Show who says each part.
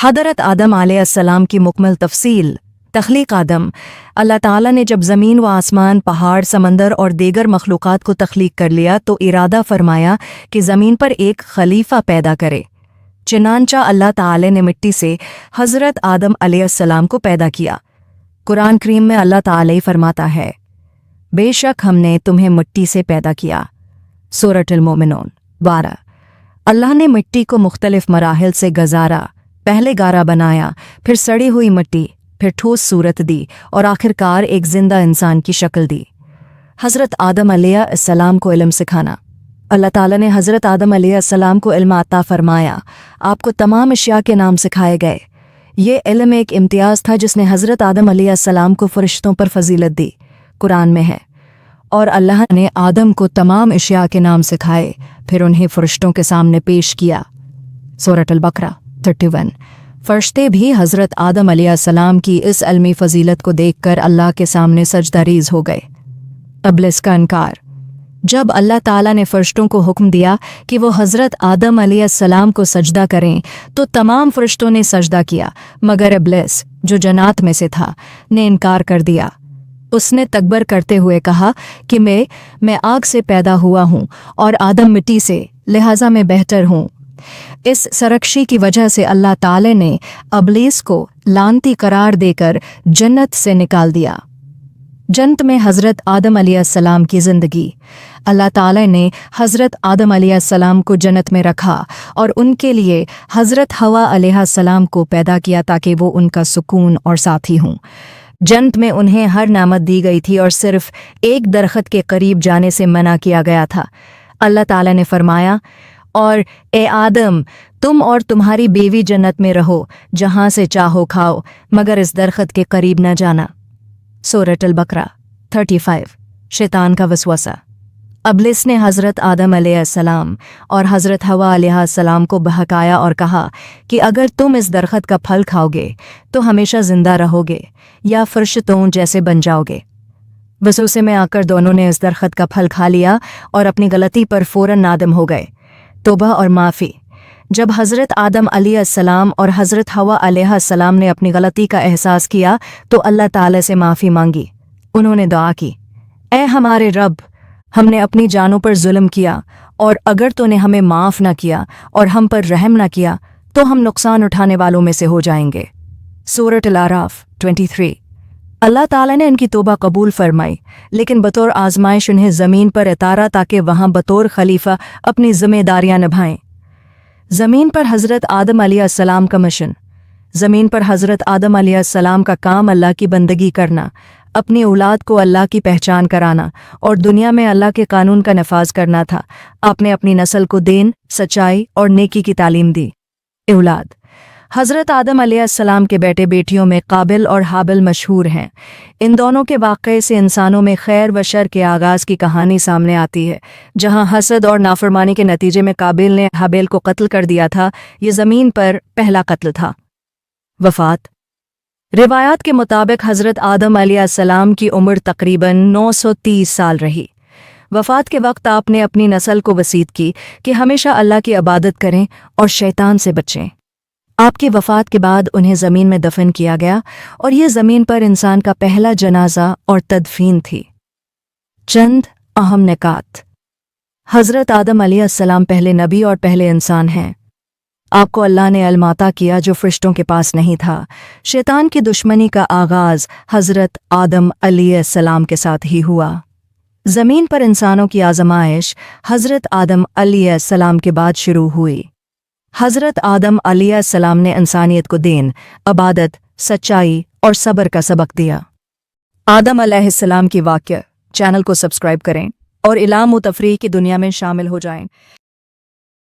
Speaker 1: हज़रत आदम अलैहिस्सलाम की मुकम्मल तफसील। तख्लीक आदम। अल्लाह ताला ने जब ज़मीन व आसमान, पहाड़, समंदर और दीगर मखलूक़ात को तख्लीक कर लिया तो इरादा फरमाया कि ज़मीन पर एक खलीफा पैदा करे। चनांचा अल्लाह ताला ने मिट्टी से हज़रत आदम अलैहिस्सलाम को पैदा किया। कुरान करीम में अल्लाह ताला फरमाता है, बेशक हमने तुम्हें मिट्टी से पैदा किया। सूरह अल-मोमिनून 12। अल्लाह ने मिट्टी को मुख्तलिफ मराहिल से गुजारा। पहले गारा बनाया, फिर सड़ी हुई मिट्टी, फिर ठोस सूरत दी और आखिरकार एक जिंदा इंसान की शक्ल दी। हज़रत आदम अलैहिस्सलाम को इल्म सिखाना। अल्लाह ताला ने हज़रत आदम अलैहिस्सलाम को इल्म अता फरमाया। आपको तमाम अशिया के नाम सिखाए गए। ये इल्म एक इम्तियाज़ था जिसने हज़रत आदम अलैहिस्सलाम को फ़रिश्तों पर फजीलत दी। कुरान में है, और अल्लाह ने आदम को तमाम अशिया के नाम सिखाए, फिर उन्हें फ़रिश्तों के सामने पेश किया। सूरह अल-बकरा 31। फ़रिश्ते भी हज़रत आदम अलैहिस्सलाम की इस इल्मी फ़जीलत को देखकर अल्लाह के सामने सजदारीज़ हो गए। इब्लिस का इनकार। जब अल्लाह ताला ने फ़रिश्तों को हुक्म दिया कि वो हज़रत आदम अलैहिस्सलाम को सजदा करें तो तमाम फ़रिश्तों ने सजदा किया, मगर इब्लिस, जो जन्नात में से था, ने इनकार कर दिया। उसने तकबर करते हुए कहा कि मैं आग से पैदा हुआ हूँ और आदम मिट्टी से, लिहाजा मैं बेहतर हूँ। इस सरकशी की वजह से अल्लाह ताला ने इब्लीस को लानती करार देकर जन्नत से निकाल दिया। जन्नत में हज़रत आदम अलैहिस्सलाम की ज़िंदगी। अल्लाह ताला ने हज़रत आदम अलैहिस्सलाम को जन्नत में रखा और उनके लिए हज़रत हवा अलैहिस्सलाम को पैदा किया ताकि वो उनका सुकून और साथी हों। जन्नत में उन्हें हर नेमत दी गई थी और सिर्फ एक दरख्त के करीब जाने से मना किया गया था। अल्लाह ताला ने फरमाया, और ए आदम, तुम और तुम्हारी बीवी जन्नत में रहो, जहाँ से चाहो खाओ, मगर इस दरख्त के करीब न जाना। सूरह अल-बकरा 35। शैतान का वसवसा। इब्लिस ने हज़रत आदम अलैहिस्सलाम और हज़रत हवा अलैहिस्सलाम को बहकाया और कहा कि अगर तुम इस दरख्त का फल खाओगे तो हमेशा ज़िंदा रहोगे या फ़रिश्तों जैसे बन जाओगे। वसवसे में आकर दोनों ने इस दरख्त का फल खा लिया और अपनी गलती पर फ़ौरन नादिम हो गए। तौबा और माफ़ी। जब हज़रत आदम अलैहिस्सलाम और हज़रत हवा अलैहिस्सलाम ने अपनी गलती का एहसास किया तो अल्लाह ताला से माफ़ी मांगी। उन्होंने दुआ की, ऐ हमारे रब, हमने अपनी जानों पर जुल्म किया और अगर तूने हमें माफ़ न किया और हम पर रहम न किया तो हम नुकसान उठाने वालों में से हो जाएंगे। सूरह अल-आराफ 23। अल्लाह ताला ने इनकी तौबा कबूल फरमाई, लेकिन बतौर आजमाइश उन्हें ज़मीन पर उतारा ताकि वहाँ बतौर खलीफा अपनी ज़िम्मेदारियाँ निभाएं। ज़मीन पर हज़रत आदम अलैहिस्सलाम का मिशन। ज़मीन पर हज़रत आदम अलैहिस्सलाम का काम अल्लाह की बंदगी करना, अपनी औलाद को अल्लाह की पहचान कराना और दुनिया में अल्लाह के कानून का नफाज करना था। आपने अपनी नस्ल को दीन, सच्चाई और नेकी की तालीम दी। औलाद। हज़रत आदम अलैहिस्सलाम के बेटे बेटियों में काबिल और हाबिल मशहूर हैं। इन दोनों के वाक़ये से इंसानों में खैर व शर के आगाज़ की कहानी सामने आती है। जहाँ हसद और नाफरमानी के नतीजे में काबिल ने हाबिल को कत्ल कर दिया था, ये ज़मीन पर पहला कत्ल था। वफ़ात। रिवायात के मुताबिक हज़रत आदम अलैहिस्सलाम की उम्र तकरीबन 930 साल रही। वफ़ात के वक्त आपने अपनी नस्ल को वसीयत की कि हमेशा अल्लाह की इबादत करें और शैतान से बचें। आपकी वफ़ात के बाद उन्हें ज़मीन में दफन किया गया और ये ज़मीन पर इंसान का पहला जनाजा और तदफीन थी। चंद अहम निकात। हज़रत आदम अलैहिस्सलाम पहले नबी और पहले इंसान हैं। आपको अल्लाह ने इल्म अता किया जो फ़रिश्तों के पास नहीं था। शैतान की दुश्मनी का आगाज़ हज़रत आदम अलैहिस्सलाम के साथ ही हुआ। ज़मीन पर इंसानों की आज़माइश हज़रत आदम अलैहिस्सलाम के बाद शुरू हुई। हज़रत आदम अलैहिस्सलाम ने इंसानियत को दीन, इबादत, सच्चाई और सब्र का सबक दिया। आदम अलैहिस्सलाम की वाक़या। चैनल को सब्सक्राइब करें और इल्म व तफरीह की दुनिया में शामिल हो जाएं।